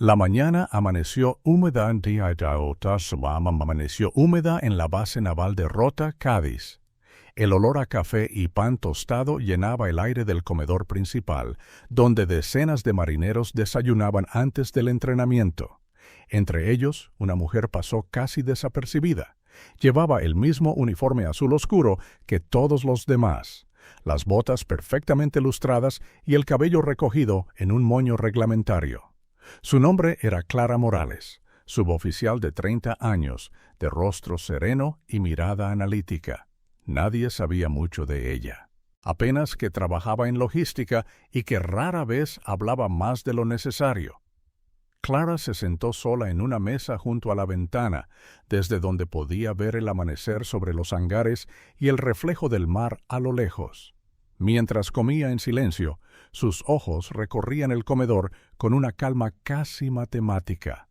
La mañana amaneció húmeda en la base naval de Rota, Cádiz. El olor a café y pan tostado llenaba el aire del comedor principal, donde decenas de marineros desayunaban antes del entrenamiento. Entre ellos, una mujer pasó casi desapercibida. Llevaba el mismo uniforme azul oscuro que todos los demás, las botas perfectamente lustradas y el cabello recogido en un moño reglamentario. Su nombre era Clara Morales, suboficial de 30 años, de rostro sereno y mirada analítica. Nadie sabía mucho de ella. Apenas que trabajaba en logística y que rara vez hablaba más de lo necesario. Clara se sentó sola en una mesa junto a la ventana, desde donde podía ver el amanecer sobre los hangares y el reflejo del mar a lo lejos. Mientras comía en silencio, sus ojos recorrían el comedor con una calma casi matemática.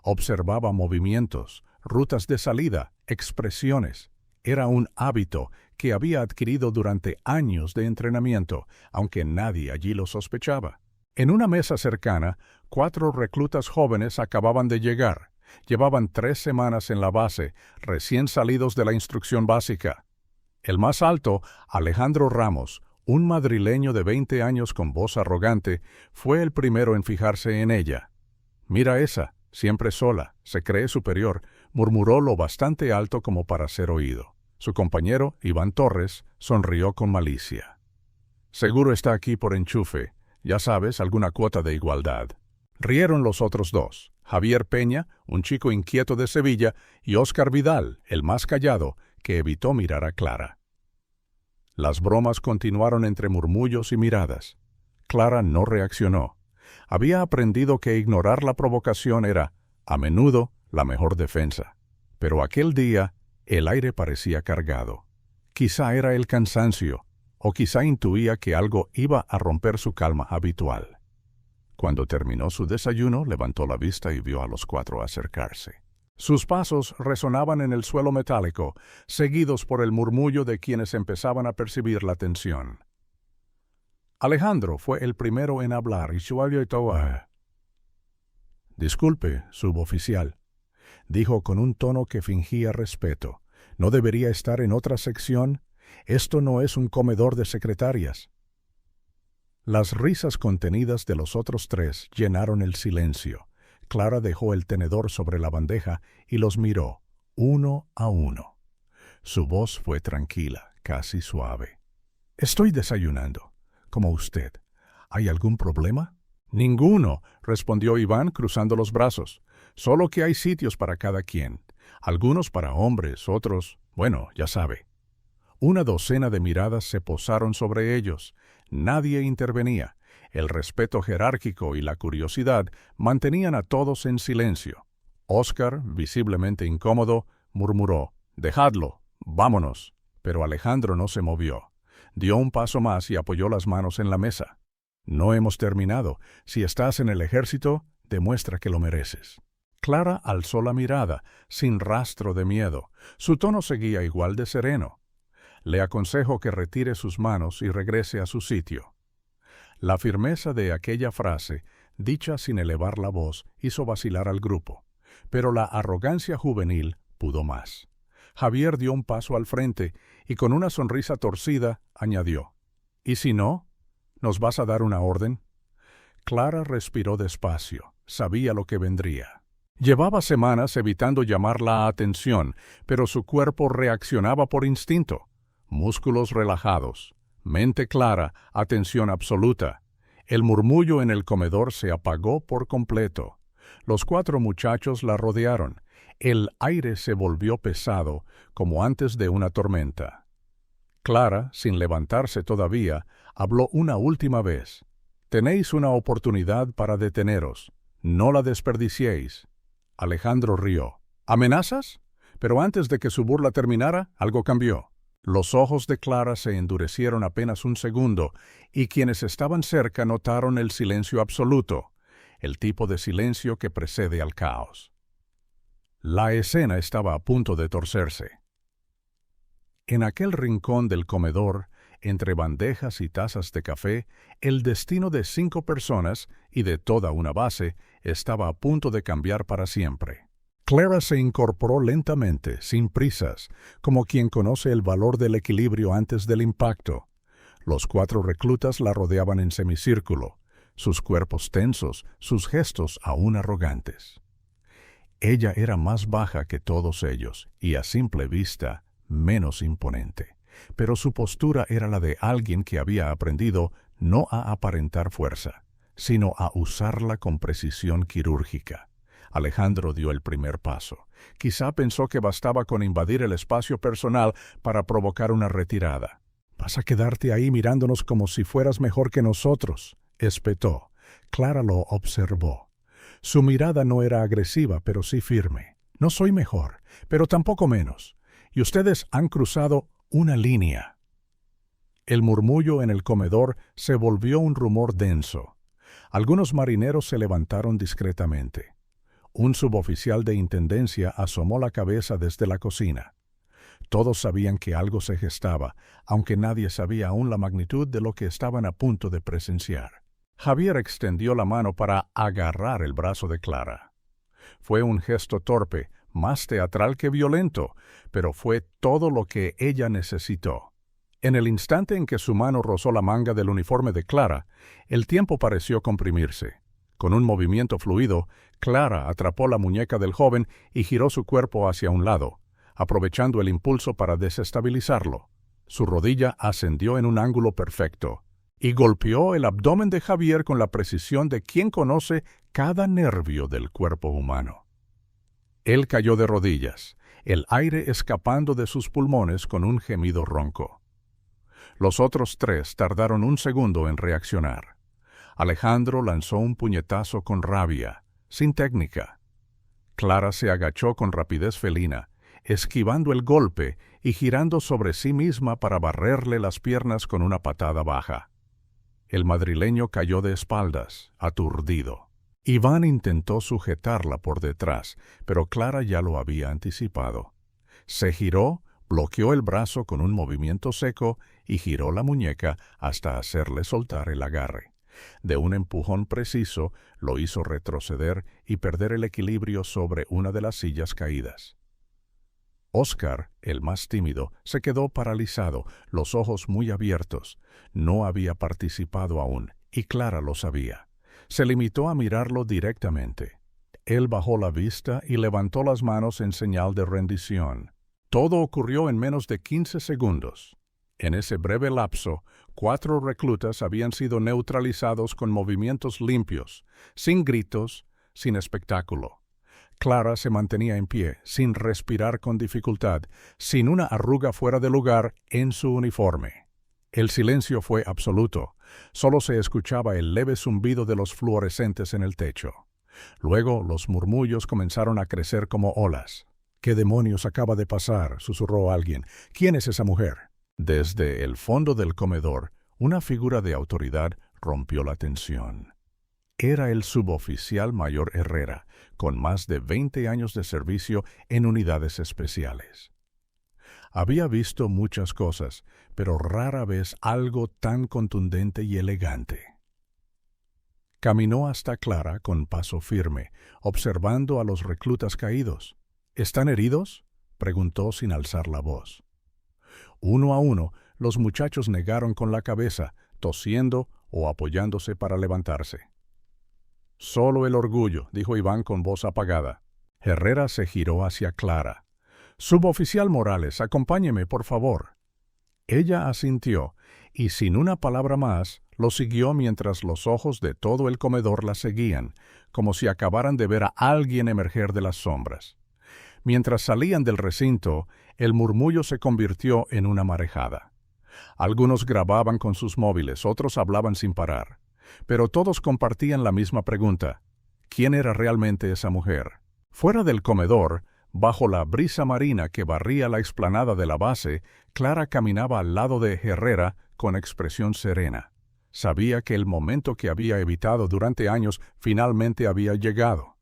Observaba movimientos, rutas de salida, expresiones. Era un hábito que había adquirido durante años de entrenamiento, aunque nadie allí lo sospechaba. En una mesa cercana, 4 reclutas jóvenes acababan de llegar. Llevaban 3 semanas en la base, recién salidos de la instrucción básica. El más alto, Alejandro Ramos, un madrileño de 20 años con voz arrogante, fue el primero en fijarse en ella. «Mira esa, siempre sola, se cree superior», murmuró lo bastante alto como para ser oído. Su compañero, Iván Torres, sonrió con malicia. «Seguro está aquí por enchufe, ya sabes, alguna cuota de igualdad». Rieron los otros 2, Javier Peña, un chico inquieto de Sevilla, y Óscar Vidal, el más callado, que evitó mirar a Clara. Las bromas continuaron entre murmullos y miradas. Clara no reaccionó. Había aprendido que ignorar la provocación era, a menudo, la mejor defensa. Pero aquel día, el aire parecía cargado. Quizá era el cansancio, o quizá intuía que algo iba a romper su calma habitual. Cuando terminó su desayuno, levantó la vista y vio a los 4 acercarse. Sus pasos resonaban en el suelo metálico, seguidos por el murmullo de quienes empezaban a percibir la tensión. Alejandro fue el primero en hablar y «Disculpe, suboficial», dijo con un tono que fingía respeto. «¿No debería estar en otra sección? Esto no es un comedor de secretarias». Las risas contenidas de los otros 3 llenaron el silencio. Clara dejó el tenedor sobre la bandeja y los miró, uno a uno. Su voz fue tranquila, casi suave. «Estoy desayunando, como usted. ¿Hay algún problema?» «Ninguno», respondió Iván cruzando los brazos. «Solo que hay sitios para cada quien. Algunos para hombres, otros, bueno, ya sabe». Una docena de miradas se posaron sobre ellos. Nadie intervenía. El respeto jerárquico y la curiosidad mantenían a todos en silencio. Óscar, visiblemente incómodo, murmuró: «Dejadlo, vámonos». Pero Alejandro no se movió. Dio un paso más y apoyó las manos en la mesa. «No hemos terminado. Si estás en el ejército, demuestra que lo mereces». Clara alzó la mirada, sin rastro de miedo. Su tono seguía igual de sereno. «Le aconsejo que retire sus manos y regrese a su sitio». La firmeza de aquella frase, dicha sin elevar la voz, hizo vacilar al grupo, pero la arrogancia juvenil pudo más. Javier dio un paso al frente y con una sonrisa torcida añadió: «¿Y si no? ¿Nos vas a dar una orden?» Clara respiró despacio, sabía lo que vendría. Llevaba semanas evitando llamar la atención, pero su cuerpo reaccionaba por instinto. Músculos relajados, mente clara, atención absoluta. El murmullo en el comedor se apagó por completo. Los 4 muchachos la rodearon. El aire se volvió pesado, como antes de una tormenta. Clara, sin levantarse todavía, habló una última vez. «Tenéis una oportunidad para deteneros. No la desperdiciéis». Alejandro rió. «¿Amenazas?» Pero antes de que su burla terminara, algo cambió. Los ojos de Clara se endurecieron apenas un segundo, y quienes estaban cerca notaron el silencio absoluto, el tipo de silencio que precede al caos. La escena estaba a punto de torcerse. En aquel rincón del comedor, Entre bandejas y tazas de café, el destino de 5 personas y de toda una base estaba a punto de cambiar para siempre. Clara se incorporó lentamente, sin prisas, como quien conoce el valor del equilibrio antes del impacto. Los 4 reclutas la rodeaban en semicírculo, sus cuerpos tensos, sus gestos aún arrogantes. Ella era más baja que todos ellos y a simple vista menos imponente, pero su postura era la de alguien que había aprendido no a aparentar fuerza, sino a usarla con precisión quirúrgica. Alejandro dio el primer paso. Quizá pensó que bastaba con invadir el espacio personal para provocar una retirada. «Vas a quedarte ahí mirándonos como si fueras mejor que nosotros», espetó. Clara lo observó. Su mirada no era agresiva, pero sí firme. «No soy mejor, pero tampoco menos. Y ustedes han cruzado una línea». El murmullo en el comedor se volvió un rumor denso. Algunos marineros se levantaron discretamente. Un suboficial de intendencia asomó la cabeza desde la cocina. Todos sabían que algo se gestaba, aunque nadie sabía aún la magnitud de lo que estaban a punto de presenciar. Javier extendió la mano para agarrar el brazo de Clara. Fue un gesto torpe, más teatral que violento, pero fue todo lo que ella necesitó. En el instante en que su mano rozó la manga del uniforme de Clara, el tiempo pareció comprimirse. Con un movimiento fluido, Clara atrapó la muñeca del joven y giró su cuerpo hacia un lado, aprovechando el impulso para desestabilizarlo. Su rodilla ascendió en un ángulo perfecto y golpeó el abdomen de Javier con la precisión de quien conoce cada nervio del cuerpo humano. Él cayó de rodillas, el aire escapando de sus pulmones con un gemido ronco. Los otros 3 tardaron un segundo en reaccionar. Alejandro lanzó un puñetazo con rabia, sin técnica. Clara se agachó con rapidez felina, esquivando el golpe y girando sobre sí misma para barrerle las piernas con una patada baja. El madrileño cayó de espaldas, aturdido. Iván intentó sujetarla por detrás, pero Clara ya lo había anticipado. Se giró, bloqueó el brazo con un movimiento seco y giró la muñeca hasta hacerle soltar el agarre. De un empujón preciso, lo hizo retroceder y perder el equilibrio sobre una de las sillas caídas. Oscar, el más tímido, se quedó paralizado, los ojos muy abiertos. No había participado aún, y Clara lo sabía. Se limitó a mirarlo directamente. Él bajó la vista y levantó las manos en señal de rendición. Todo ocurrió en menos de 15 segundos. En ese breve lapso, 4 reclutas habían sido neutralizados con movimientos limpios, sin gritos, sin espectáculo. Clara se mantenía en pie, sin respirar con dificultad, sin una arruga fuera de lugar en su uniforme. El silencio fue absoluto. Solo se escuchaba el leve zumbido de los fluorescentes en el techo. Luego los murmullos comenzaron a crecer como olas. «¿Qué demonios acaba de pasar?», susurró alguien. «¿Quién es esa mujer?». Desde el fondo del comedor, una figura de autoridad rompió la tensión. Era el suboficial mayor Herrera, con más de 20 años de servicio en unidades especiales. Había visto muchas cosas, pero rara vez algo tan contundente y elegante. Caminó hasta Clara con paso firme, observando a los reclutas caídos. «¿Están heridos?», preguntó sin alzar la voz. Uno a uno, los muchachos negaron con la cabeza, tosiendo o apoyándose para levantarse. «Solo el orgullo», dijo Iván con voz apagada. Herrera se giró hacia Clara. «Suboficial Morales, acompáñeme, por favor». Ella asintió, y sin una palabra más, lo siguió mientras los ojos de todo el comedor la seguían, como si acabaran de ver a alguien emerger de las sombras. Mientras salían del recinto, el murmullo se convirtió en una marejada. Algunos grababan con sus móviles, otros hablaban sin parar. Pero todos compartían la misma pregunta: ¿quién era realmente esa mujer? Fuera del comedor, bajo la brisa marina que barría la explanada de la base, Clara caminaba al lado de Herrera con expresión serena. Sabía que el momento que había evitado durante años finalmente había llegado.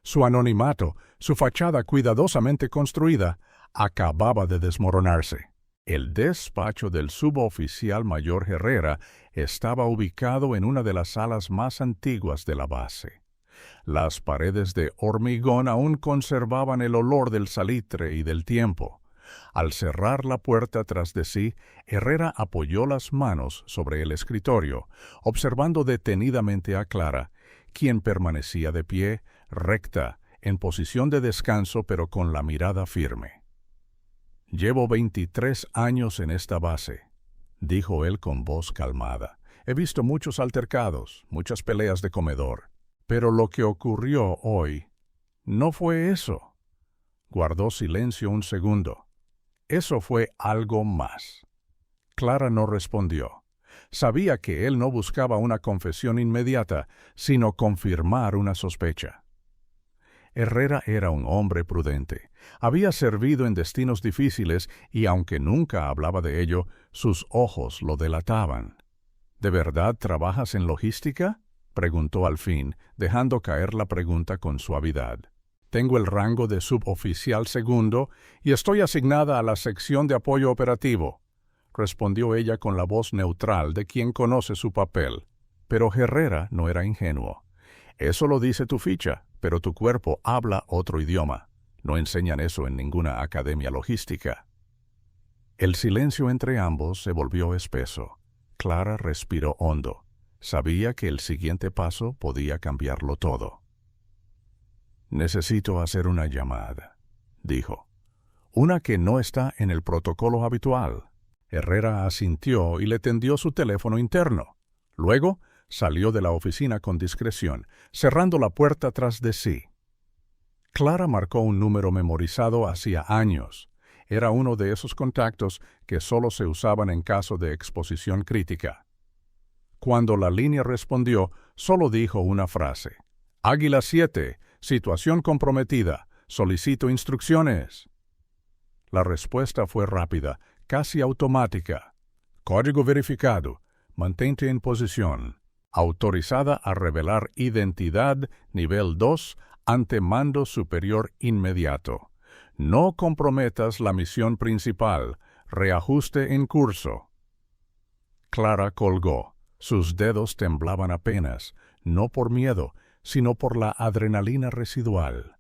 Su anonimato, su fachada cuidadosamente construida, acababa de desmoronarse. El despacho del suboficial mayor Herrera estaba ubicado en una de las salas más antiguas de la base. Las paredes de hormigón aún conservaban el olor del salitre y del tiempo. Al cerrar la puerta tras de sí, Herrera apoyó las manos sobre el escritorio, observando detenidamente a Clara, quien permanecía de pie, recta, en posición de descanso pero con la mirada firme. «Llevo 23 años en esta base», dijo él con voz calmada. «He visto muchos altercados, muchas peleas de comedor. Pero lo que ocurrió hoy no fue eso». Guardó silencio un segundo. «Eso fue algo más». Clara no respondió. Sabía que él no buscaba una confesión inmediata, sino confirmar una sospecha. Herrera era un hombre prudente. Había servido en destinos difíciles y, aunque nunca hablaba de ello, sus ojos lo delataban. «¿De verdad trabajas en logística?», preguntó al fin, dejando caer la pregunta con suavidad. «Tengo el rango de suboficial segundo y estoy asignada a la sección de apoyo operativo», respondió ella con la voz neutral de quien conoce su papel. Pero Herrera no era ingenuo. «Eso lo dice tu ficha, pero tu cuerpo habla otro idioma. No enseñan eso en ninguna academia logística». El silencio entre ambos se volvió espeso. Clara respiró hondo. Sabía que el siguiente paso podía cambiarlo todo. «Necesito hacer una llamada», dijo. «Una que no está en el protocolo habitual». Herrera asintió y le tendió su teléfono interno. Luego salió de la oficina con discreción, cerrando la puerta tras de sí. Clara marcó un número memorizado hacía años. Era uno de esos contactos que solo se usaban en caso de exposición crítica. Cuando la línea respondió, solo dijo una frase. «Águila 7, situación comprometida, solicito instrucciones». La respuesta fue rápida, casi automática. «Código verificado, mantente en posición. Autorizada a revelar identidad nivel 2 ante mando superior inmediato. No comprometas la misión principal. Reajuste en curso». Clara colgó. Sus dedos temblaban apenas, no por miedo, sino por la adrenalina residual.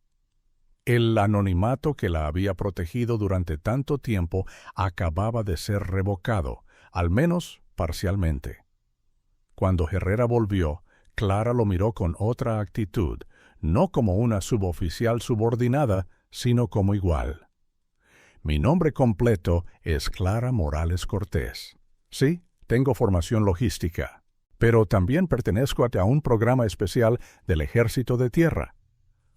El anonimato que la había protegido durante tanto tiempo acababa de ser revocado, al menos parcialmente. Cuando Herrera volvió, Clara lo miró con otra actitud, no como una suboficial subordinada, sino como igual. «Mi nombre completo es Clara Morales Cortés. Sí, tengo formación logística, pero también pertenezco a un programa especial del Ejército de Tierra.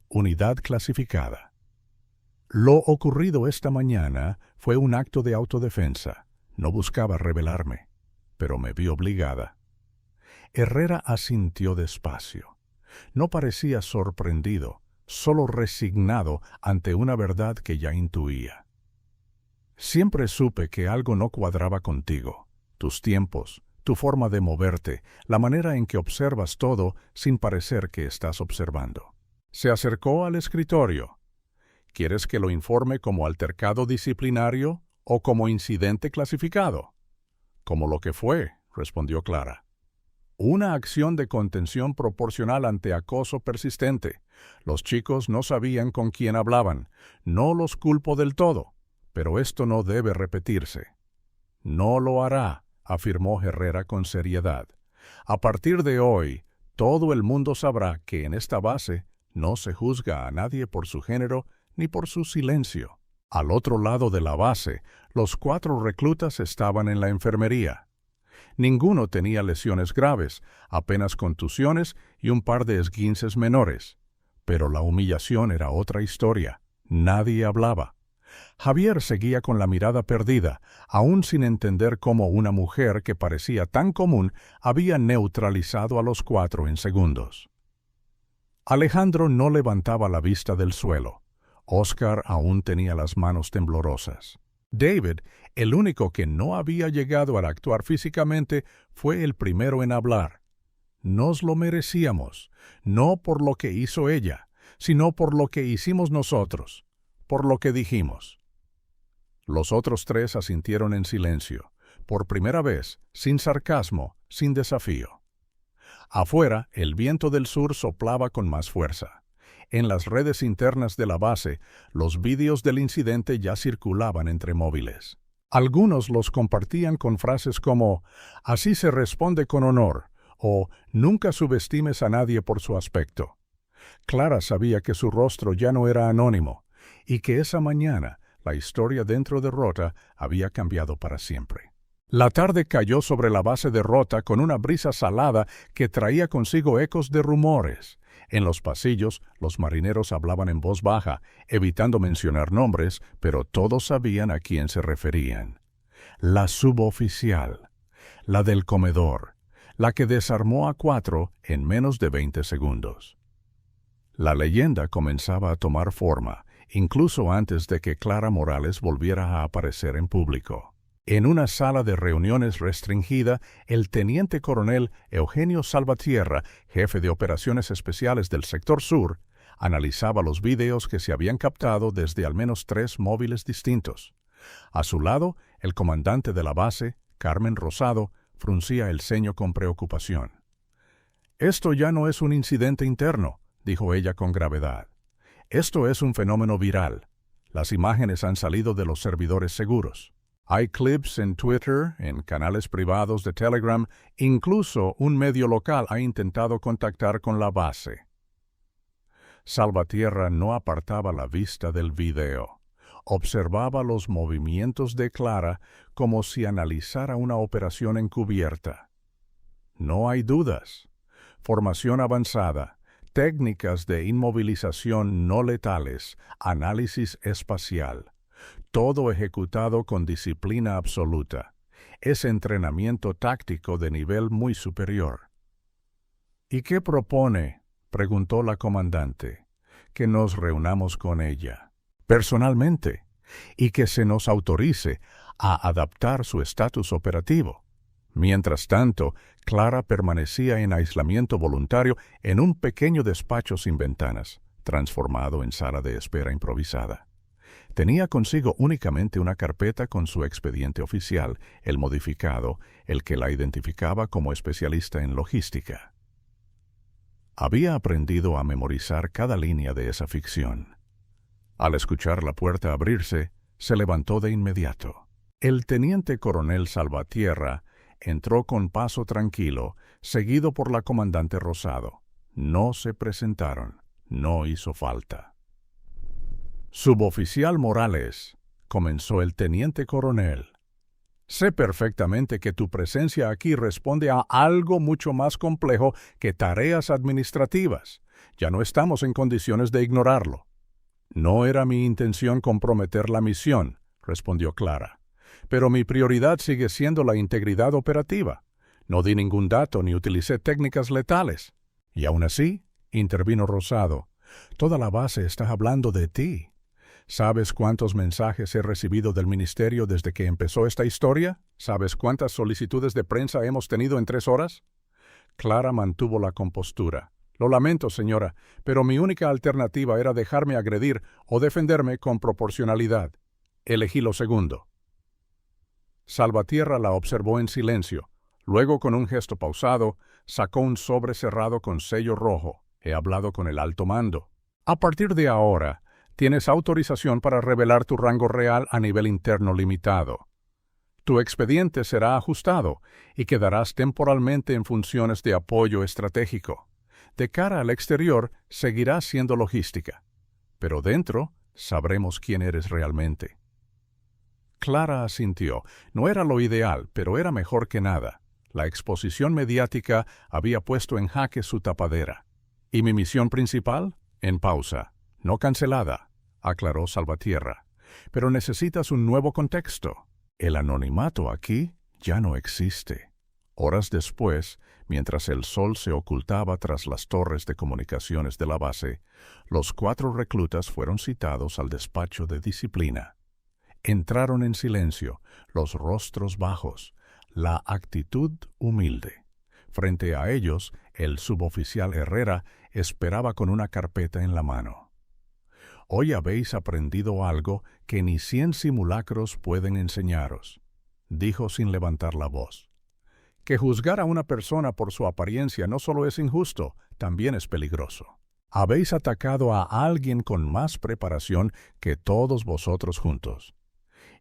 Unidad clasificada. Lo ocurrido esta mañana fue un acto de autodefensa. No buscaba rebelarme, pero me vi obligada». Herrera asintió despacio. No parecía sorprendido, solo resignado ante una verdad que ya intuía. «Siempre supe que algo no cuadraba contigo. Tus tiempos, tu forma de moverte, la manera en que observas todo sin parecer que estás observando». Se acercó al escritorio. «¿Quieres que lo informe como altercado disciplinario o como incidente clasificado?» «Como lo que fue», respondió Clara. «Una acción de contención proporcional ante acoso persistente. Los chicos no sabían con quién hablaban. No los culpo del todo, pero esto no debe repetirse». «No lo hará», afirmó Herrera con seriedad. «A partir de hoy, todo el mundo sabrá que en esta base no se juzga a nadie por su género ni por su silencio». Al otro lado de la base, los 4 reclutas estaban en la enfermería. Ninguno tenía lesiones graves, apenas contusiones y un par de esguinces menores. Pero la humillación era otra historia. Nadie hablaba. Javier seguía con la mirada perdida, aún sin entender cómo una mujer que parecía tan común había neutralizado a los 4 en segundos. Alejandro no levantaba la vista del suelo. Oscar aún tenía las manos temblorosas. David, el único que no había llegado a actuar físicamente, fue el primero en hablar. «Nos lo merecíamos, no por lo que hizo ella, sino por lo que hicimos nosotros, por lo que dijimos». Los otros tres asintieron en silencio, por primera vez, sin sarcasmo, sin desafío. Afuera, el viento del sur soplaba con más fuerza. En las redes internas de la base, los vídeos del incidente ya circulaban entre móviles. Algunos los compartían con frases como «Así se responde con honor» o «Nunca subestimes a nadie por su aspecto». Clara sabía que su rostro ya no era anónimo y que esa mañana la historia dentro de Rota había cambiado para siempre. La tarde cayó sobre la base de Rota con una brisa salada que traía consigo ecos de rumores. En los pasillos, los marineros hablaban en voz baja, evitando mencionar nombres, pero todos sabían a quién se referían. La suboficial, la del comedor, la que desarmó a 4 en menos de 20 segundos. La leyenda comenzaba a tomar forma, incluso antes de que Clara Morales volviera a aparecer en público. En una sala de reuniones restringida, el teniente coronel Eugenio Salvatierra, jefe de operaciones especiales del sector sur, analizaba los videos que se habían captado desde al menos 3 móviles distintos. A su lado, el comandante de la base, Carmen Rosado, fruncía el ceño con preocupación. «Esto ya no es un incidente interno», dijo ella con gravedad. «Esto es un fenómeno viral. Las imágenes han salido de los servidores seguros. Hay clips en Twitter, en canales privados de Telegram, incluso un medio local ha intentado contactar con la base». Salvatierra no apartaba la vista del video. Observaba los movimientos de Clara como si analizara una operación encubierta. No hay dudas. Formación avanzada, técnicas de inmovilización no letales, análisis espacial. Todo ejecutado con disciplina absoluta. Es entrenamiento táctico de nivel muy superior. «¿Y qué propone?», preguntó la comandante. «Que nos reunamos con ella, personalmente, y que se nos autorice a adaptar su estatus operativo». Mientras tanto, Clara permanecía en aislamiento voluntario en un pequeño despacho sin ventanas, transformado en sala de espera improvisada. Tenía consigo únicamente una carpeta con su expediente oficial, el modificado, el que la identificaba como especialista en logística. Había aprendido a memorizar cada línea de esa ficción. Al escuchar la puerta abrirse, se levantó de inmediato. El teniente coronel Salvatierra entró con paso tranquilo, seguido por la comandante Rosado. No se presentaron, no hizo falta. «Suboficial Morales», comenzó el teniente coronel, «sé perfectamente que tu presencia aquí responde a algo mucho más complejo que tareas administrativas. Ya no estamos en condiciones de ignorarlo». «No era mi intención comprometer la misión», respondió Clara, «pero mi prioridad sigue siendo la integridad operativa. No di ningún dato ni utilicé técnicas letales». «Y aún así», intervino Rosado, «toda la base está hablando de ti. ¿Sabes cuántos mensajes he recibido del ministerio desde que empezó esta historia? ¿Sabes cuántas solicitudes de prensa hemos tenido en 3 horas? Clara mantuvo la compostura. «Lo lamento, señora, pero mi única alternativa era dejarme agredir o defenderme con proporcionalidad. Elegí lo segundo». Salvatierra la observó en silencio. Luego, con un gesto pausado, sacó un sobre cerrado con sello rojo. «He hablado con el alto mando. A partir de ahora, tienes autorización para revelar tu rango real a nivel interno limitado. Tu expediente será ajustado y quedarás temporalmente en funciones de apoyo estratégico. De cara al exterior, seguirás siendo logística. Pero dentro, sabremos quién eres realmente». Clara asintió. No era lo ideal, pero era mejor que nada. La exposición mediática había puesto en jaque su tapadera. «¿Y mi misión principal?» «En pausa. No cancelada», aclaró Salvatierra. «Pero necesitas un nuevo contexto. El anonimato aquí ya no existe». Horas después, mientras el sol se ocultaba tras las torres de comunicaciones de la base, los 4 reclutas fueron citados al despacho de disciplina. Entraron en silencio, los rostros bajos, la actitud humilde. Frente a ellos, el suboficial Herrera esperaba con una carpeta en la mano. Hoy habéis aprendido algo que ni 100 simulacros pueden enseñaros, dijo sin levantar la voz. Que juzgar a una persona por su apariencia no solo es injusto, también es peligroso. Habéis atacado a alguien con más preparación que todos vosotros juntos,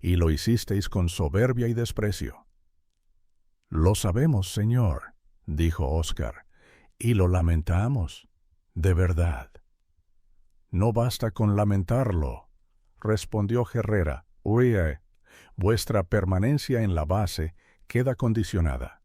y lo hicisteis con soberbia y desprecio. Lo sabemos, señor, dijo Oscar, y lo lamentamos, de verdad. No basta con lamentarlo, respondió Herrera. Oye, vuestra permanencia en la base queda condicionada.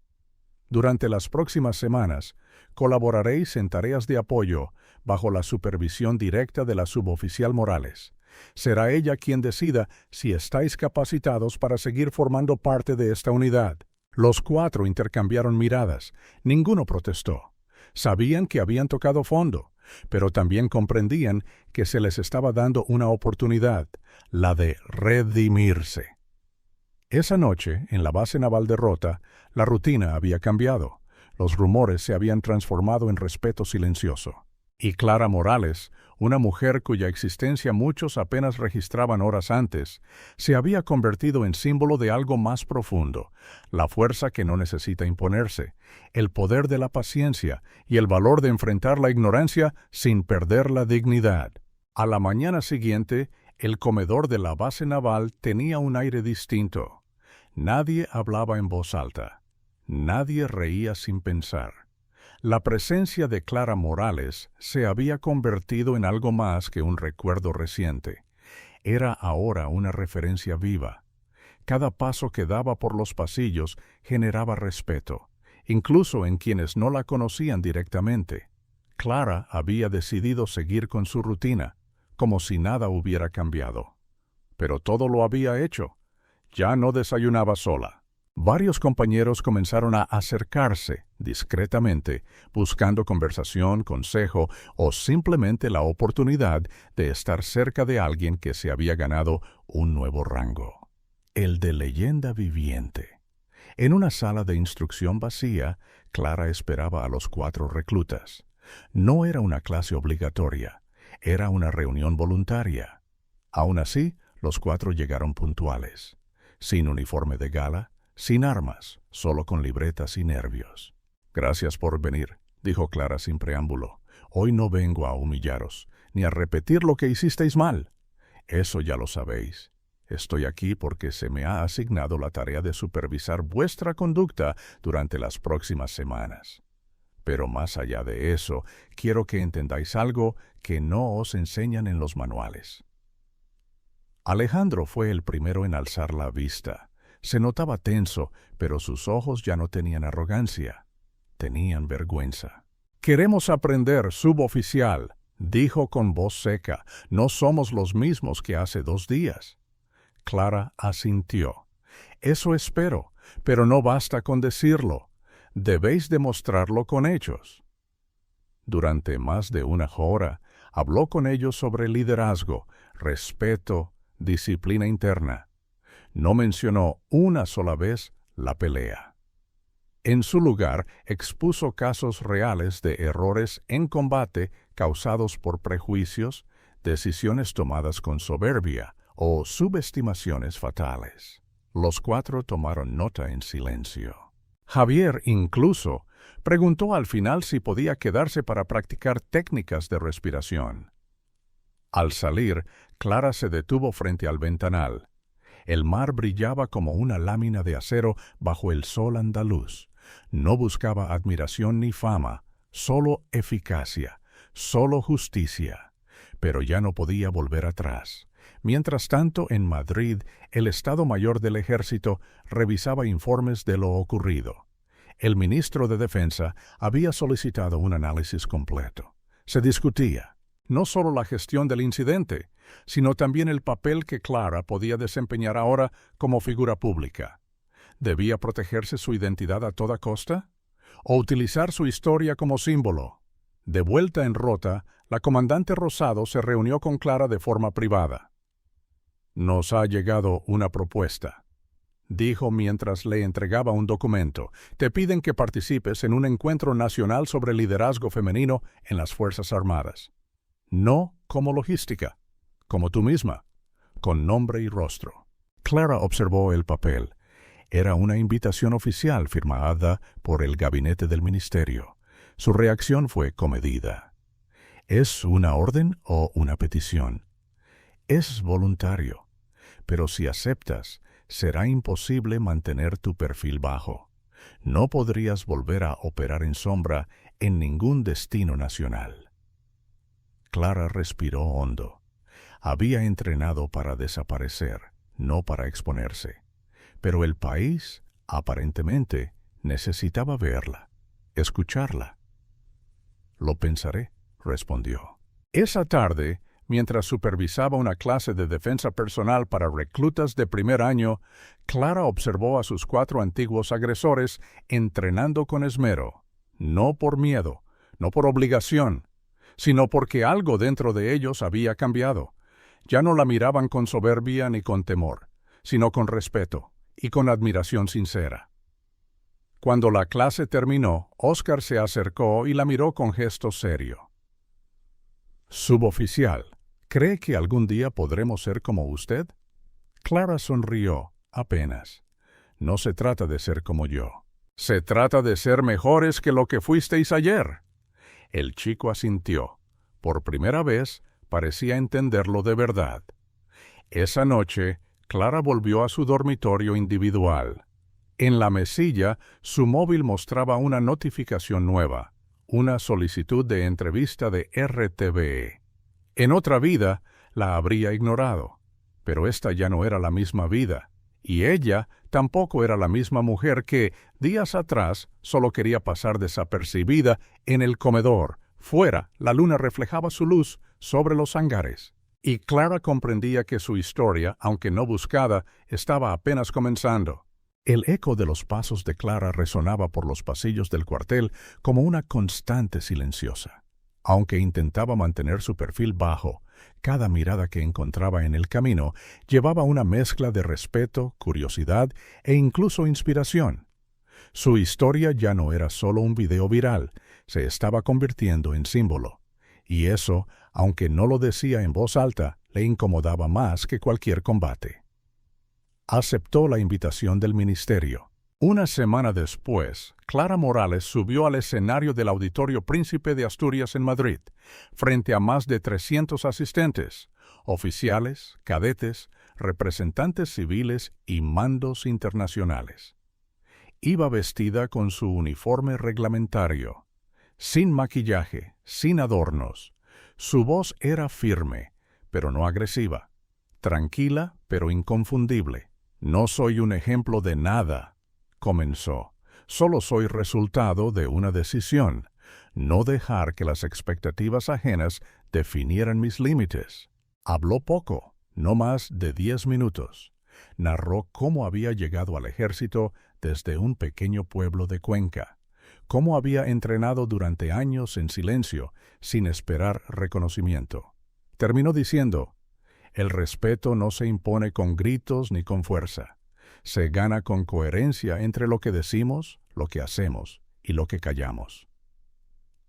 Durante las próximas semanas, colaboraréis en tareas de apoyo bajo la supervisión directa de la suboficial Morales. Será ella quien decida si estáis capacitados para seguir formando parte de esta unidad. Los 4 intercambiaron miradas. Ninguno protestó. Sabían que habían tocado fondo, pero también comprendían que se les estaba dando una oportunidad, la de redimirse. Esa noche, en la base naval de Rota, la rutina había cambiado. Los rumores se habían transformado en respeto silencioso. Y Clara Morales, una mujer cuya existencia muchos apenas registraban horas antes, se había convertido en símbolo de algo más profundo, la fuerza que no necesita imponerse, el poder de la paciencia y el valor de enfrentar la ignorancia sin perder la dignidad. A la mañana siguiente, el comedor de la base naval tenía un aire distinto. Nadie hablaba en voz alta. Nadie reía sin pensar. La presencia de Clara Morales se había convertido en algo más que un recuerdo reciente. Era ahora una referencia viva. Cada paso que daba por los pasillos generaba respeto, incluso en quienes no la conocían directamente. Clara había decidido seguir con su rutina, como si nada hubiera cambiado. Pero todo lo había hecho. Ya no desayunaba sola. Varios compañeros comenzaron a acercarse discretamente, buscando conversación, consejo o simplemente la oportunidad de estar cerca de alguien que se había ganado un nuevo rango. El de leyenda viviente. En una sala de instrucción vacía, Clara esperaba a los 4 reclutas. No era una clase obligatoria, era una reunión voluntaria. Aún así, los 4 llegaron puntuales, sin uniforme de gala, sin armas, solo con libretas y nervios. «Gracias por venir», dijo Clara sin preámbulo. «Hoy no vengo a humillaros, ni a repetir lo que hicisteis mal. Eso ya lo sabéis. Estoy aquí porque se me ha asignado la tarea de supervisar vuestra conducta durante las próximas semanas. Pero más allá de eso, quiero que entendáis algo que no os enseñan en los manuales». Alejandro fue el primero en alzar la vista. Se notaba tenso, pero sus ojos ya no tenían arrogancia. Tenían vergüenza. «Queremos aprender, suboficial», dijo con voz seca. «No somos los mismos que hace 2 días». Clara asintió. «Eso espero, pero no basta con decirlo. Debéis demostrarlo con hechos». Durante más de 1 hora, habló con ellos sobre liderazgo, respeto, disciplina interna. No mencionó una sola vez la pelea. En su lugar, expuso casos reales de errores en combate causados por prejuicios, decisiones tomadas con soberbia o subestimaciones fatales. Los 4 tomaron nota en silencio. Javier, incluso, preguntó al final si podía quedarse para practicar técnicas de respiración. Al salir, Clara se detuvo frente al ventanal. El mar brillaba como una lámina de acero bajo el sol andaluz. No buscaba admiración ni fama, solo eficacia, solo justicia. Pero ya no podía volver atrás. Mientras tanto, en Madrid, el Estado Mayor del Ejército revisaba informes de lo ocurrido. El ministro de Defensa había solicitado un análisis completo. Se discutía no solo la gestión del incidente, sino también el papel que Clara podía desempeñar ahora como figura pública. ¿Debía protegerse su identidad a toda costa? ¿O utilizar su historia como símbolo? De vuelta en Rota, la comandante Rosado se reunió con Clara de forma privada. «Nos ha llegado una propuesta», dijo mientras le entregaba un documento. «Te piden que participes en un encuentro nacional sobre liderazgo femenino en las Fuerzas Armadas. No como logística, como tú misma, con nombre y rostro. Clara observó el papel. Era una invitación oficial firmada por el gabinete del ministerio. Su reacción fue comedida. ¿Es una orden o una petición? Es voluntario, pero si aceptas, será imposible mantener tu perfil bajo. No podrías volver a operar en sombra en ningún destino nacional. Clara respiró hondo. Había entrenado para desaparecer, no para exponerse. Pero el país, aparentemente, necesitaba verla, escucharla. Lo pensaré, respondió. Esa tarde, mientras supervisaba una clase de defensa personal para reclutas de primer año, Clara observó a sus 4 antiguos agresores entrenando con esmero, no por miedo, no por obligación, sino porque algo dentro de ellos había cambiado. Ya no la miraban con soberbia ni con temor, sino con respeto y con admiración sincera. Cuando la clase terminó, Oscar se acercó y la miró con gesto serio. «Suboficial, ¿cree que algún día podremos ser como usted?» Clara sonrió, apenas. «No se trata de ser como yo. Se trata de ser mejores que lo que fuisteis ayer». El chico asintió. Por primera vez, parecía entenderlo de verdad. Esa noche, Clara volvió a su dormitorio individual. En la mesilla, su móvil mostraba una notificación nueva, una solicitud de entrevista de RTVE. En otra vida, la habría ignorado, pero esta ya no era la misma vida, y ella tampoco era la misma mujer que, días atrás, solo quería pasar desapercibida en el comedor. Fuera, la luna reflejaba su luz sobre los hangares. Y Clara comprendía que su historia, aunque no buscada, estaba apenas comenzando. El eco de los pasos de Clara resonaba por los pasillos del cuartel como una constante silenciosa. Aunque intentaba mantener su perfil bajo, cada mirada que encontraba en el camino llevaba una mezcla de respeto, curiosidad e incluso inspiración. Su historia ya no era solo un video viral, se estaba convirtiendo en símbolo. Y eso, aunque no lo decía en voz alta, le incomodaba más que cualquier combate. Aceptó la invitación del ministerio. Una semana después, Clara Morales subió al escenario del Auditorio Príncipe de Asturias en Madrid, frente a más de 300 asistentes, oficiales, cadetes, representantes civiles y mandos internacionales. Iba vestida con su uniforme reglamentario, sin maquillaje, sin adornos. Su voz era firme, pero no agresiva, tranquila, pero inconfundible. «No soy un ejemplo de nada», comenzó. «Solo soy resultado de una decisión, no dejar que las expectativas ajenas definieran mis límites». Habló poco, no más de 10 minutos. Narró cómo había llegado al ejército desde un pequeño pueblo de Cuenca, cómo había entrenado durante años en silencio, sin esperar reconocimiento. Terminó diciendo: «El respeto no se impone con gritos ni con fuerza. Se gana con coherencia entre lo que decimos, lo que hacemos y lo que callamos».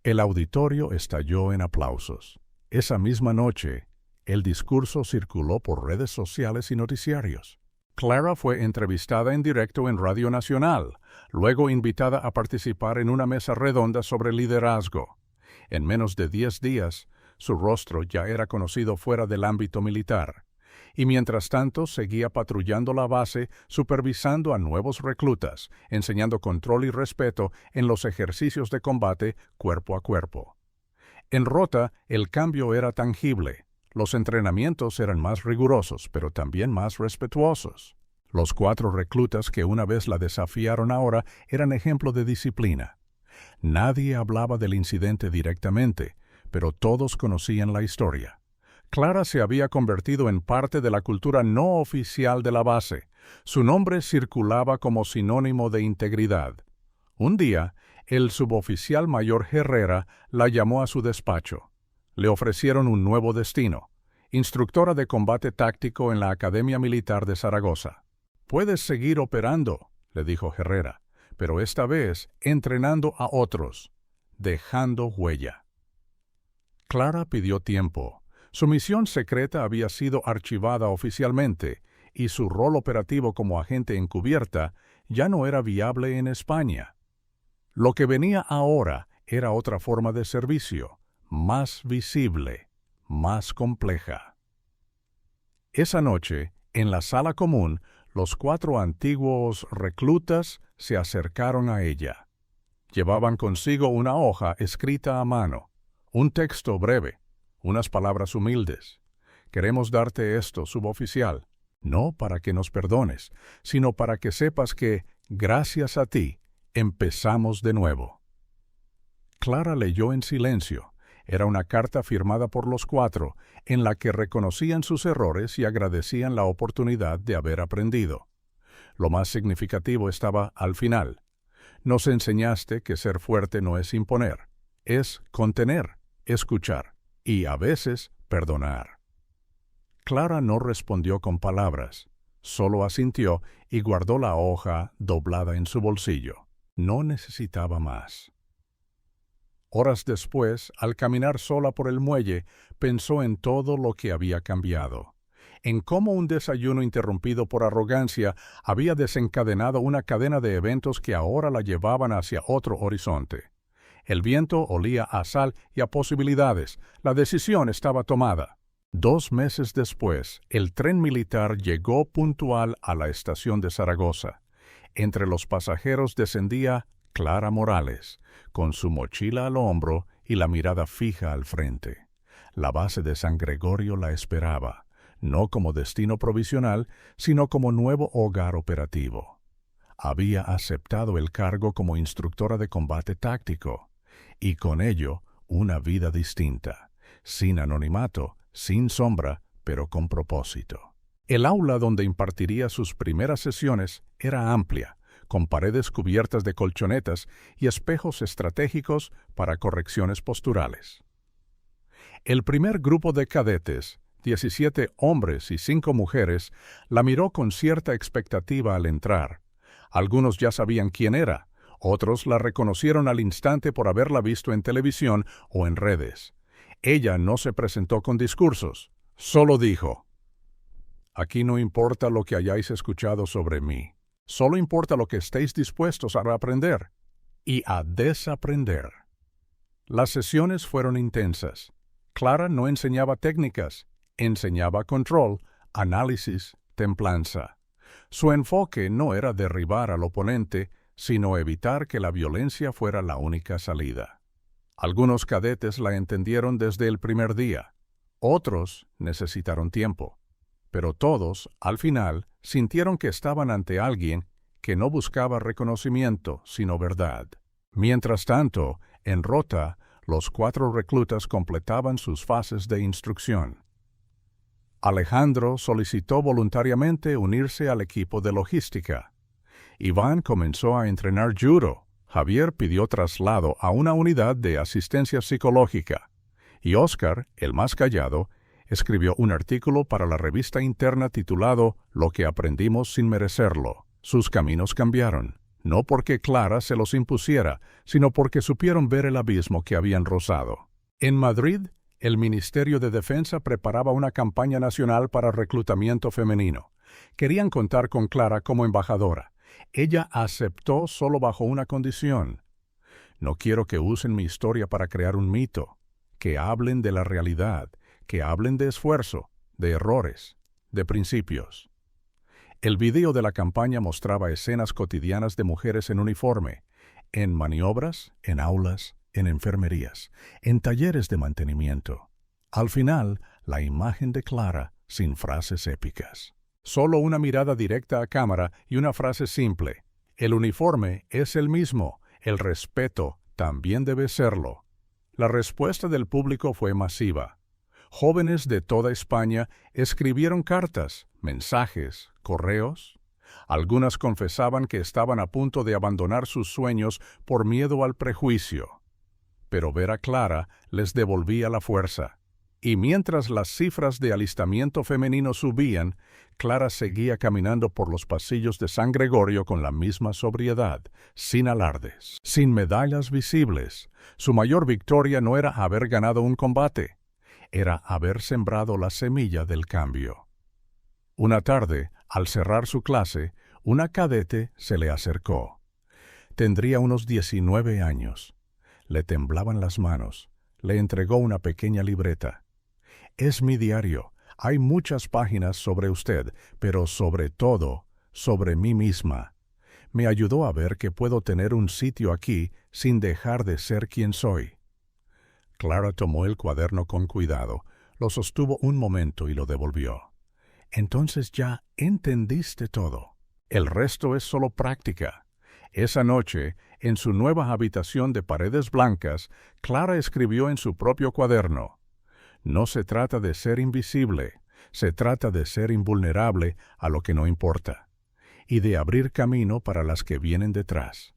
El auditorio estalló en aplausos. Esa misma noche, el discurso circuló por redes sociales y noticiarios. Clara fue entrevistada en directo en Radio Nacional, luego invitada a participar en una mesa redonda sobre liderazgo. En menos de 10 días, su rostro ya era conocido fuera del ámbito militar, y mientras tanto seguía patrullando la base, supervisando a nuevos reclutas, enseñando control y respeto en los ejercicios de combate cuerpo a cuerpo. En Rota, el cambio era tangible. Los entrenamientos eran más rigurosos, pero también más respetuosos. Los 4 reclutas que una vez la desafiaron ahora eran ejemplo de disciplina. Nadie hablaba del incidente directamente, pero todos conocían la historia. Clara se había convertido en parte de la cultura no oficial de la base. Su nombre circulaba como sinónimo de integridad. Un día, el suboficial mayor Herrera la llamó a su despacho. Le ofrecieron un nuevo destino: instructora de combate táctico en la Academia Militar de Zaragoza. «Puedes seguir operando», le dijo Herrera, «pero esta vez entrenando a otros, dejando huella». Clara pidió tiempo. Su misión secreta había sido archivada oficialmente, y su rol operativo como agente encubierta ya no era viable en España. Lo que venía ahora era otra forma de servicio, más visible, más compleja. Esa noche, en la sala común, los 4 antiguos reclutas se acercaron a ella. Llevaban consigo una hoja escrita a mano, un texto breve, unas palabras humildes. Queremos darte esto, suboficial, no para que nos perdones, sino para que sepas que, gracias a ti, empezamos de nuevo. Clara leyó en silencio. Era una carta firmada por los 4, en la que reconocían sus errores y agradecían la oportunidad de haber aprendido. Lo más significativo estaba al final. Nos enseñaste que ser fuerte no es imponer, es contener, escuchar y, a veces, perdonar. Clara no respondió con palabras, solo asintió y guardó la hoja doblada en su bolsillo. No necesitaba más. Horas después, al caminar sola por el muelle, pensó en todo lo que había cambiado, en cómo un desayuno interrumpido por arrogancia había desencadenado una cadena de eventos que ahora la llevaban hacia otro horizonte. El viento olía a sal y a posibilidades. La decisión estaba tomada. 2 meses después, el tren militar llegó puntual a la estación de Zaragoza. Entre los pasajeros descendía Clara Morales, con su mochila al hombro y la mirada fija al frente. La base de San Gregorio la esperaba, no como destino provisional, sino como nuevo hogar operativo. Había aceptado el cargo como instructora de combate táctico, y con ello una vida distinta, sin anonimato, sin sombra, pero con propósito. El aula donde impartiría sus primeras sesiones era amplia, con paredes cubiertas de colchonetas y espejos estratégicos para correcciones posturales. El primer grupo de cadetes, 17 hombres y 5 mujeres, la miró con cierta expectativa al entrar. Algunos ya sabían quién era, otros la reconocieron al instante por haberla visto en televisión o en redes. Ella no se presentó con discursos, solo dijo: «Aquí no importa lo que hayáis escuchado sobre mí. Solo importa lo que estéis dispuestos a aprender y a desaprender». Las sesiones fueron intensas. Clara no enseñaba técnicas, enseñaba control, análisis, templanza. Su enfoque no era derribar al oponente, sino evitar que la violencia fuera la única salida. Algunos cadetes la entendieron desde el primer día, otros necesitaron tiempo. Pero todos, al final, sintieron que estaban ante alguien que no buscaba reconocimiento, sino verdad. Mientras tanto, en Rota, los 4 reclutas completaban sus fases de instrucción. Alejandro solicitó voluntariamente unirse al equipo de logística. Iván comenzó a entrenar judo. Javier pidió traslado a una unidad de asistencia psicológica. Y Óscar, el más callado, escribió un artículo para la revista interna titulado «Lo que aprendimos sin merecerlo». Sus caminos cambiaron, no porque Clara se los impusiera, sino porque supieron ver el abismo que habían rozado. En Madrid, el Ministerio de Defensa preparaba una campaña nacional para reclutamiento femenino. Querían contar con Clara como embajadora. Ella aceptó solo bajo una condición: «No quiero que usen mi historia para crear un mito, que hablen de la realidad, que hablen de esfuerzo, de errores, de principios». El video de la campaña mostraba escenas cotidianas de mujeres en uniforme, en maniobras, en aulas, en enfermerías, en talleres de mantenimiento. Al final, la imagen de Clara sin frases épicas. Solo una mirada directa a cámara y una frase simple: «El uniforme es el mismo, el respeto también debe serlo». La respuesta del público fue masiva. Jóvenes de toda España escribieron cartas, mensajes, correos. Algunas confesaban que estaban a punto de abandonar sus sueños por miedo al prejuicio. Pero ver a Clara les devolvía la fuerza. Y mientras las cifras de alistamiento femenino subían, Clara seguía caminando por los pasillos de San Gregorio con la misma sobriedad, sin alardes, sin medallas visibles. Su mayor victoria no era haber ganado un combate. era haber sembrado la semilla del cambio. Una tarde, al cerrar su clase, una cadete se le acercó. Tendría unos 19 años. Le temblaban las manos. Le entregó una pequeña libreta. «Es mi diario. Hay muchas páginas sobre usted, pero sobre todo, sobre mí misma. Me ayudó a ver que puedo tener un sitio aquí sin dejar de ser quien soy». Clara tomó el cuaderno con cuidado, lo sostuvo un momento y lo devolvió. «Entonces ya entendiste todo. El resto es solo práctica». Esa noche, en su nueva habitación de paredes blancas, Clara escribió en su propio cuaderno: «No se trata de ser invisible, se trata de ser invulnerable a lo que no importa, y de abrir camino para las que vienen detrás».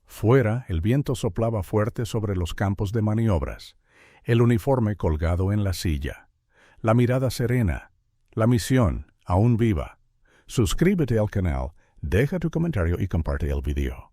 Fuera, el viento soplaba fuerte sobre los campos de maniobras, el uniforme colgado en la silla, la mirada serena, la misión aún viva. Suscríbete al canal, deja tu comentario y comparte el video.